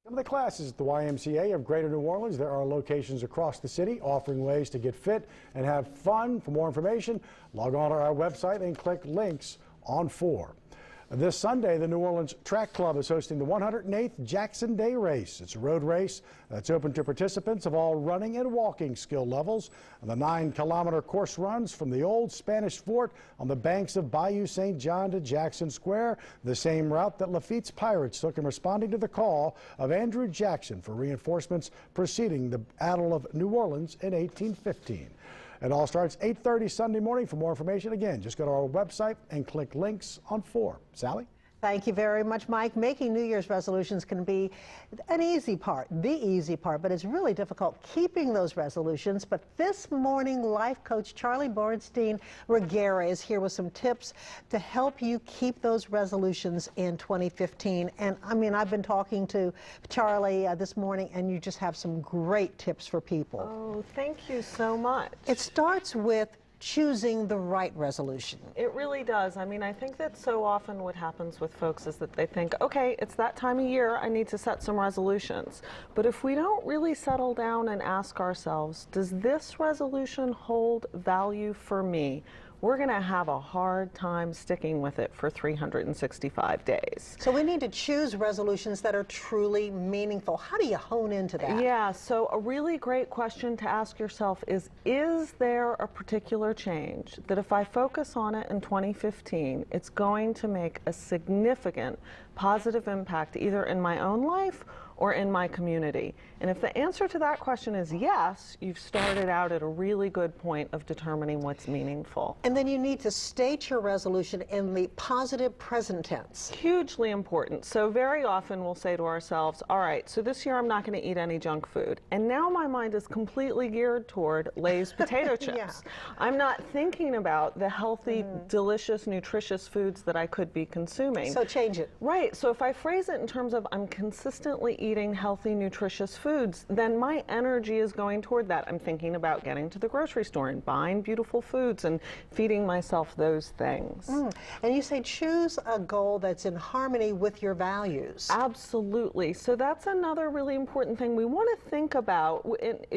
Some of the classes at the YMCA of Greater New Orleans. There are locations across the city offering ways to get fit and have fun. For more information, log on to our website and click links on 4. This Sunday, the New Orleans Track Club is hosting the 108th Jackson Day Race. It's a road race that's open to participants of all running and walking skill levels. And the 9-kilometer course runs from the old Spanish fort on the banks of Bayou St. John to Jackson Square, the same route that Lafitte's Pirates took in responding to the call of Andrew Jackson for reinforcements preceding the Battle of New Orleans in 1815. It all starts 8:30 Sunday morning. For more information, again, just go to our website and click links on 4. Sally? Thank you very much, Mike. Making New Year's resolutions can be an easy part, the easy part, but it's really difficult keeping those resolutions. But this morning, life coach Charlie Borenstein-Reguera is here with some tips to help you keep those resolutions in 2015. And I mean, I've been talking to Charlie this morning, and you just have some great tips for people. Oh, thank you so much. It starts with choosing the right resolution. It really does. I mean, I think that so often what happens with folks is that they think, okay, it's that time of year, I need to set some resolutions. But if we don't really settle down and ask ourselves, does this resolution hold value for me? We're going to have a hard time sticking with it for 365 days. So we need to choose resolutions that are truly meaningful. How do you hone into that? Yeah, so a really great question to ask yourself is there a particular change that if I focus on it in 2015, it's going to make a significant positive impact either in my own life or in my community? And if the answer to that question is yes, you've started out at a really good point of determining what's meaningful. And then you need to state your resolution in the positive present tense. Hugely important. So very often we'll say to ourselves, all right, so this year I'm not going to eat any junk food. And now my mind is completely geared toward Lay's potato chips. Yeah. I'm not thinking about the healthy, delicious, nutritious foods that I could be consuming. So change it. Right. So if I phrase it in terms of I'm consistently eating healthy, nutritious foods, then my energy is going toward that. I'm thinking about getting to the grocery store and buying beautiful foods and feeding myself those things. And you say choose a goal that's in harmony with your values. Absolutely. So that's another really important thing we want to think about,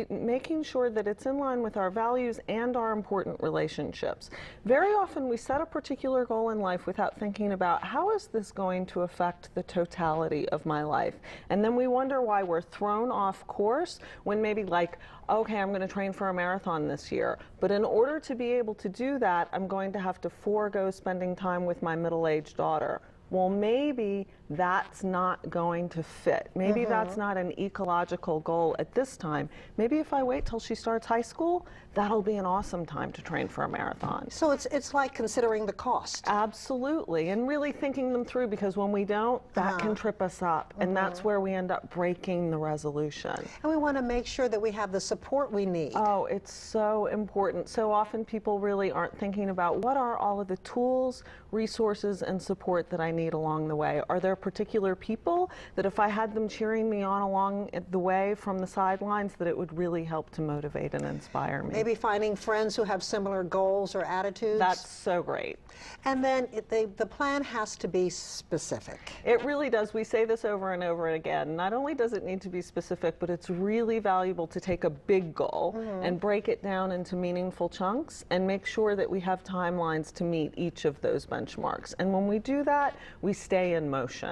making sure that it's in line with our values and our important relationships. Very often we set a particular goal in life without thinking about how is this going to affect the totality of my life. And then we wonder why we're thrown off course when maybe like, okay, I'm going to train for a marathon this year, but in order to be able to do that, I'm going to have to forego spending time with my middle-aged daughter. Well, maybe that's not going to fit. Maybe that's not an ecological goal at this time. Maybe if I wait till she starts high school, that'll be an awesome time to train for a marathon. So it's like considering the cost. Absolutely, and really thinking them through, because when we don't, that can trip us up, and that's where we end up breaking the resolution. And we want to make sure that we have the support we need. Oh, it's so important. So often people really aren't thinking about what are all of the tools, resources, and support that I need along the way. Are there particular people that if I had them cheering me on along the way from the sidelines, that it would really help to motivate and inspire me? Maybe finding friends who have similar goals or attitudes. That's so great. And then the plan has to be specific. It really does. We say this over and over again. Not only does it need to be specific, but it's really valuable to take a big goal and break it down into meaningful chunks and make sure that we have timelines to meet each of those benchmarks. And when we do that, we stay in motion.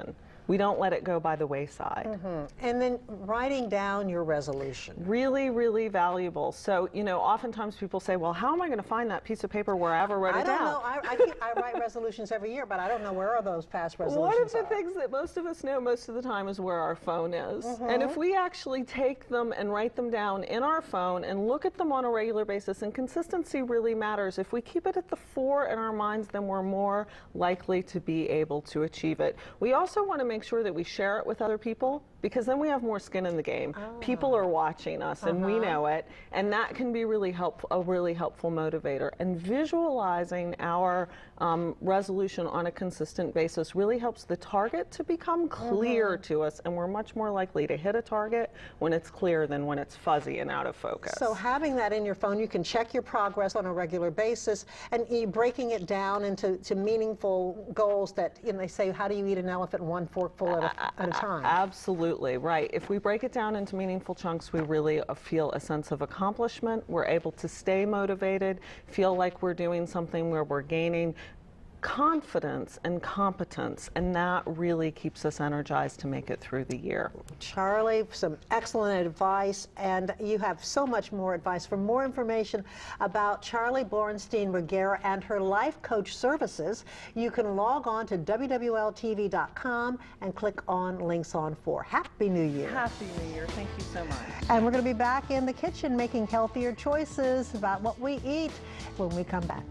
We don't let it go by the wayside. And then writing down your resolution. Really, really valuable. So, you know, oftentimes people say, well, how am I going to find that piece of paper where I ever wrote it down? I don't know. I write resolutions every year, but I don't know where are those past resolutions. One of the things that most of us know most of the time is where our phone is. And if we actually take them and write them down in our phone and look at them on a regular basis, and consistency really matters. If we keep it at the fore in our minds, then we're more likely to be able to achieve it. We also want to make sure that we share it with other people, because then we have more skin in the game. People are watching us and we know it, and that can be a really helpful motivator. And visualizing our resolution on a consistent basis really helps the target to become clear to us, and we're much more likely to hit a target when it's clear than when it's fuzzy and out of focus. So having that in your phone, you can check your progress on a regular basis, and breaking it down into meaningful goals that, you know, they say, how do you eat an elephant one forkful at a time? Absolutely. Absolutely, right. If we break it down into meaningful chunks, we really feel a sense of accomplishment. We're able to stay motivated, feel like we're doing something where we're gaining confidence and competence, and that really keeps us energized to make it through the year. Charlie, some excellent advice, and you have so much more advice. For more information about Charlie Borenstein-Reguera and her life coach services, you can log on to WWLTV.com and click on links on 4. Happy New Year. Happy New Year. Thank you so much. And we're going to be back in the kitchen making healthier choices about what we eat when we come back.